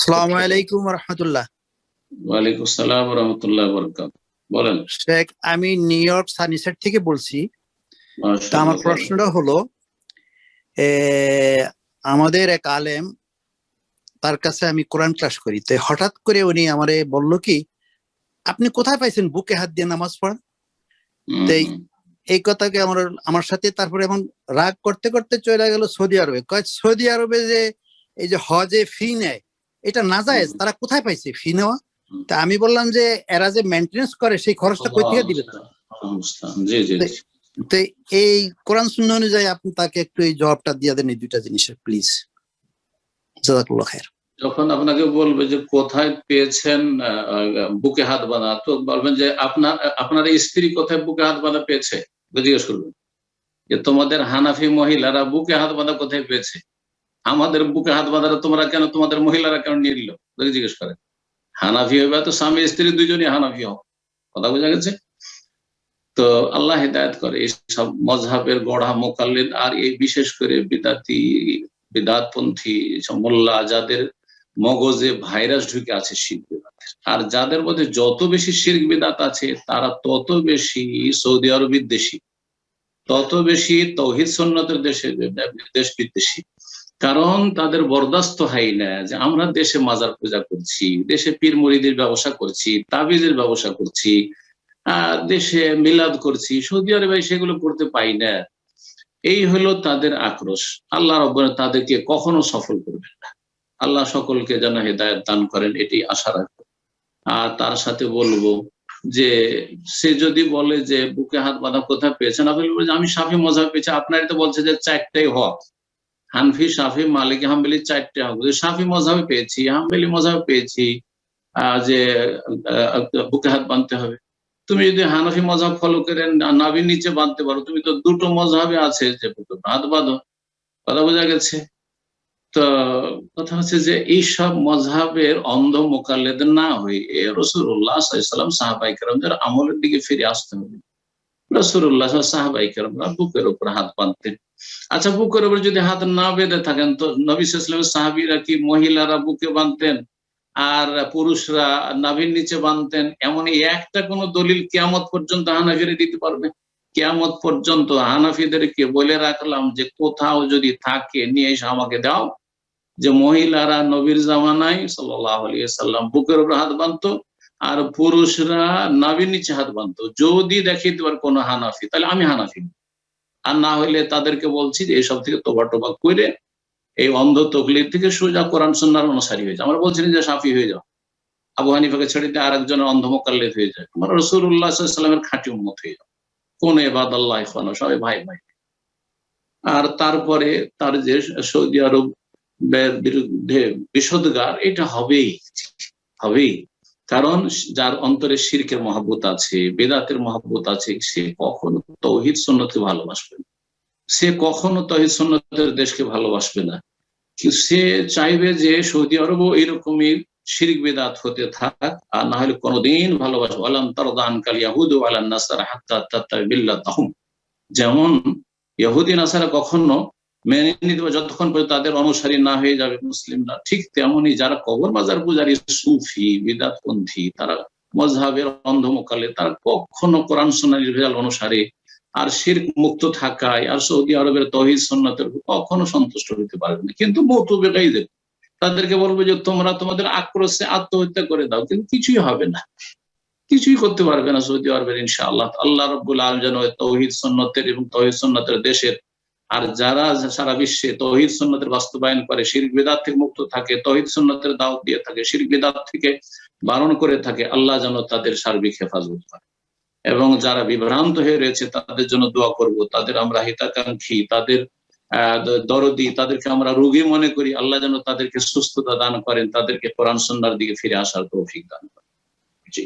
আসসালামু আলাইকুম রহমতুল্লাহ। ওয়ালাইকুম আসসালাম রাহমাতুল্লাহি ওয়া বারাকাতুহু। বলেন। শেখ, আমি নিউ ইয়র্ক সানিসেট থেকে বলছি। তা আমার মাশাআল্লাহ। প্রশ্নটা হলো, এ, আমাদের এক আলেম, তার কাছে আমি কোরআন ক্লাস করি, তো হঠাৎ করে উনি আমারে বলল কি, আপনি কোথায় পাইছেন বুকে হাত দিয়ে নামাজ পড়া? তো এই কথাকে আমার সাথে তারপরে এমন রাগ করতে করতে চলে গেল সৌদি আরবে। কয় সৌদি আরবে যে এই যে হজে ফি নেয়, এটা নাজায়েজ, তারা কোথায় পাইছে ফি নেওয়া? তা আমি বললাম যে এরা যে মেনটেনেন্স করে সেই খরচটা কই থেকে দিবে তারা? জি জি জি। তো এই কোরআন সুন্নাহ অনুযায়ী আপনি তাকে একটু এই জবাবটা দিয়ে দেন, এই দুইটা জিনিসের প্লিজ। জাযাকাল্লাহ খায়ের। যখন আপনাকে বলবে যে কোথায় পেয়েছেন বুকে হাত বাঁধা, তো বলবেন যে আপনার স্ত্রী কোথায় বুকে হাত বাঁধা পেয়েছে, জিজ্ঞেস করবেন যে তোমাদের হানাফি মহিলারা বুকে হাত বাঁধা কোথায় পেয়েছে, আমাদের বুকে হাত বাঁধারা তোমরা কেন, তোমাদের মহিলারা কেন নিয়ে নিল, জিজ্ঞেস করেন। হানাফি হবে তো স্বামী স্ত্রী দুইজনই হানাফি হোক, কথা বোঝা গেছে? তো আল্লাহ হিদায়াত করে এইসব মজহাবের গড়া মোকাল্লিদ, আর এই বিশেষ করে বিদাতপন্থী মোল্লা, যাদের মগজে ভাইরাস ঢুকে আছে শিরক বিদাতের, আর যাদের মধ্যে যত বেশি শিরক বিদাত আছে তারা তত বেশি সৌদি আরব বিদ্বেষী, তত বেশি তাওহীদ সুন্নতের দেশ বিদ্বেষী। কারণ তাদের বরদাস্ত হয় না যে আমরা দেশে মাজার পূজা করছি, দেশে পীর মুরিদের ব্যবসা করছি, তাবিজের ব্যবসা করছি, দেশে মিলাদ করছি, সৌদি আরবে সেগুলো করতে পাই না। এই হলো তাদের আক্রোশ। আল্লাহ রাব্বুল তাদেরকে কখনো সফল করবেন না। আল্লাহ সকলকে যেন হেদায়েত দান করেন, এটি আশা রাখবো। আর তার সাথে বলবো যে সে যদি বলে যে বুকে হাত বাঁধা কোথায় পেয়েছেন, আপনি বলবেন আমি শাফি মযহাব পেয়েছি, আপনারই তো বলছে যে চারটাই হক, হানফি শাফি মালিকি হাম্বলি চারটে হক। শাফি মযহাবে পেয়েছি, হাম্বলি মযহাবে পেয়েছি যে বুকে হাত বাঁধতে হবে। তুমি যদি হানাফি মযহাব ফলো করে নাভির নিচে বাঁধতে পারো, তুমি তো দুটো মযহাবে আছে যে হাত বাঁধো, কথা বোঝা গেছে? তো কথা হচ্ছে যে এইসব মযহাবের অন্ধ মোকাল্লেদ না হয়ে রাসূলুল্লাহ সাল্লাল্লাহু আলাইহি ওয়াসাল্লাম সাহাবায়ে কেরামদের আমলের দিকে ফিরে আসতে হবে। রাসূলুল্লাহ সাহাবায়ে কেরামরা বুকের উপর হাত বাঁধতেন। আচ্ছা, বুকের উপর যদি হাত না বেঁধে থাকেন তো নবী সাল্লাল্লাহু আলাইহি ওয়াসাল্লামের সাহাবীরা কি মহিলারা বুকে বাঁধতেন আর পুরুষরা নাভির নিচে বাঁধতেন? এমন একটা কোনো দলিল কিয়ামত পর্যন্ত হানাফিরা দিতে পারবে? কিয়ামত পর্যন্ত হানাফিদেরকে বলে রাখলাম যে কোথাও যদি থাকে নিয়ে এসে আমাকে দাও যে মহিলারা নবীর জামানায় সাল্লাল্লাহু আলাইহি ওয়াসাল্লাম বুকের উপর হাত বাঁধতো আর পুরুষরা নাভির নিচে হাত বাঁধতো। যদি দেখিতে পার কোন হানাফি, তাহলে আমি হানাফি, আর না হইলে তাদেরকে বলছি যে এইসব থেকে তোবা টোবা করে এই অন্ধ তকলিদ থেকে সোজা কোরআন সুন্নাহর অনুসারী হয়ে যাও। আমরা বলছি যে শাফি হয়ে যাও, আবু হানিফাকে ছেড়ে দিয়ে আরেকজনের অন্ধ মোকাল্লিদ হয়ে যায়, আমরা রাসূলুল্লাহ সাল্লাল্লাহু আলাইহি ওয়াসাল্লামের খাঁটি উম্মত হয়ে যাও। কোন ইবাদাল্লাহ ইখওয়ানা, সবাই ভাই ভাই। আর তারপরে তার যে সৌদি আরব বিরুদ্ধে বিষোদগার, এটা হবেই হবেই। কারণ যার অন্তরে শিরকের মহব্বত আছে, বেদাতের মহব্বত আছে, সে কখনো তাওহীদ সুন্নতকে ভালোবাসবে না, সে কখনো তাওহীদ সুন্নতের দেশকে ভালোবাসবে না। সে চাইবে যে সৌদি আরবও এরকমই শিরক বিদআত হতে থাক, আর না হলে কোনোদিন ভালোবাসবে। আলাম তারদা আনকাল ইয়াহুদ ওয়ালান নাসারা হাত্তা তাত্তাবি মিল্লাতাহুম, যেমন ইহুদি নাসারা কখনো মেনে নিতে পারে যতক্ষণ পর্যন্ত তাদের অনুসারী না হয়ে যাবে মুসলিমরা, ঠিক তেমনি যারা কবর মাজার পূজারী সুফি বিদআতপন্থী, তারা মযহাবের অন্ধ মোকাল্লিদ, তারা কখনো কোরআন সুন্নাহর নির্ভেজাল অনুসারী আর শিরক মুক্ত থাকায় আর সৌদি আরবের তাওহীদ সুন্নাতের কখনো সন্তুষ্ট হতে পারবে না। কিন্তু মওতুবে গায়দের, তাদেরকে বলবো যে তোমরা তোমাদের আক্রোশে আত্মহত্যা করে দাও, কিন্তু কিছুই হবে না, কিছুই করতে পারবে না সৌদি আরবের ইনশাআল্লাহ। আল্লাহ রাব্বুল আলামিন যেন তাওহীদ সুন্নতের এবং তাওহীদ সুন্নতের দেশের আর যারা সারা বিশ্বে তাওহীদ সুন্নতের বাস্তবায়ন করে, শিরক বিদআত থেকে মুক্ত থাকে, তাওহীদ সুন্নতের দাওয়াত দিয়ে থাকে, শিরক বিদআত থেকে বারণ করে থাকে, আল্লাহ যেন তাদের সার্বিক হেফাজত করে। এবং যারা বিভ্রান্ত হয়ে রয়েছে তাদের জন্য দোয়া করব, তাদের আমরা হিতাকাঙ্ক্ষী, তাদের দরদি, তাদেরকে আমরা রোগী মনে করি। আল্লাহ যেন তাদেরকে সুস্থতা দান করেন, তাদেরকে কোরআন সুন্নাহর দিকে ফিরে আসার তৌফিক দান করেন। জি।